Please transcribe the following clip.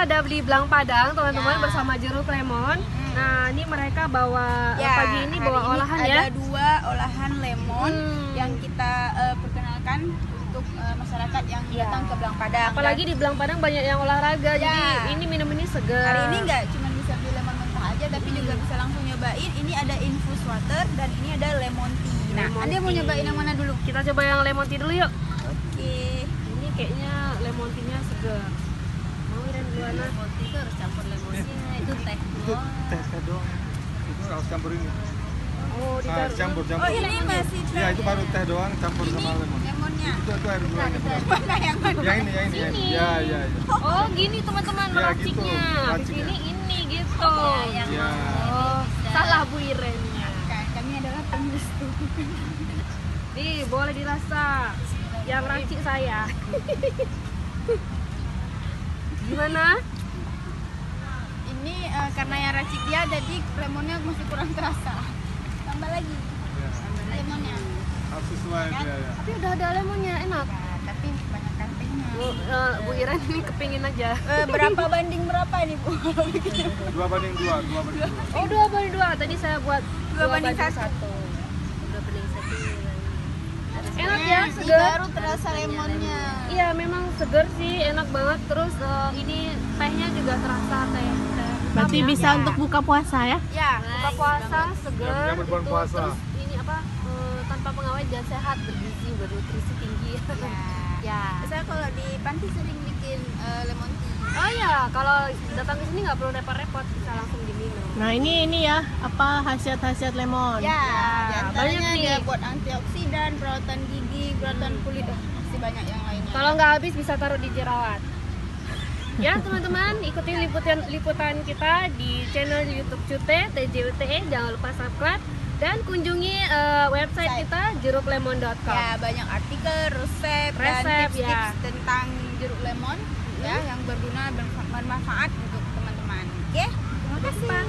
kita ada beli belang Padang teman-teman bersama jeruk lemon. Nah ini mereka bawa pagi ini bawa olahan ya. Ada 2 olahan lemon yang kita perkenalkan untuk masyarakat yang datang ke Belang Padang. Apalagi di Belang Padang banyak yang olahraga, jadi ini minum ini segar. Hari ini nggak cuma bisa beli lemon mentah aja, tapi juga bisa langsung nyobain. Ini ada infused water dan ini ada lemon tea. Nah, Anda mau nyobain yang mana dulu? Kita coba yang lemon tea dulu yuk. Oke. Ini kayaknya lemon tea-nya segar. Mau Iren duluan? Lemon tea itu harus campur lemon tea, itu teh doang. Teh doang. Itu harus campur ini. Oh, ditaruh. Campur. Oh, ini masih teh. Iya, itu baru teh doang campur sama lemon. Lemonnya. Itu air gulanya. Mana yang mana? Yang ini. Ya. Oh, gini teman-teman Ya, meraciknya. gitu, Di meraciknya. sini ini gitu. Ya. Oh, salah Bu Irennya. Kami adalah pengustu. Nih, boleh dirasa. Yang racik saya. Gimana? Ini karena yang racik dia, jadi lemonnya masih kurang terasa. Tambah lagi lemonnya. Harus sesuai dia ya. Tapi udah ada lemonnya, enak. Nah, tapi banyak kantengnya. Bu Iren ini kepingin aja. Berapa banding berapa nih Bu? 2 banding 2. Oh, 2/2. Tadi saya buat 2/1. 2/1. Enak ya, Ini segar. baru terasa lemonnya. Iya, memang segar sih, enak banget. Terus ini tehnya juga terasa teh. Berarti hitam ya. bisa untuk buka puasa ya? Ya, buka puasa, segar. Yang berbulan puasa. Terus ini apa? Tanpa pengawet dan sehat, bergizi, bernutrisi tinggi. Ya. Saya kalau di panti sering bikin lemon tea. Oh ya, kalau datang ke sini nggak perlu repot-repot, bisa langsung diminum. Nah ini ya, apa khasiat-khasiat lemon? Ya, banyak diantaranya nih. dia buat antioksidan, perawatan gigi, perawatan kulit, masih banyak yang lainnya. Kalau nggak habis bisa taruh di jerawat. Ya teman-teman, ikuti liputan kita di channel YouTube Cute TJUTE. Jangan lupa subscribe dan kunjungi website kita jeruklemon.com. Ya, banyak artikel, resep dan tips-tips ya. tentang jeruk lemon ya yang berguna dan bermanfaat untuk teman-teman. Oke? Terima kasih.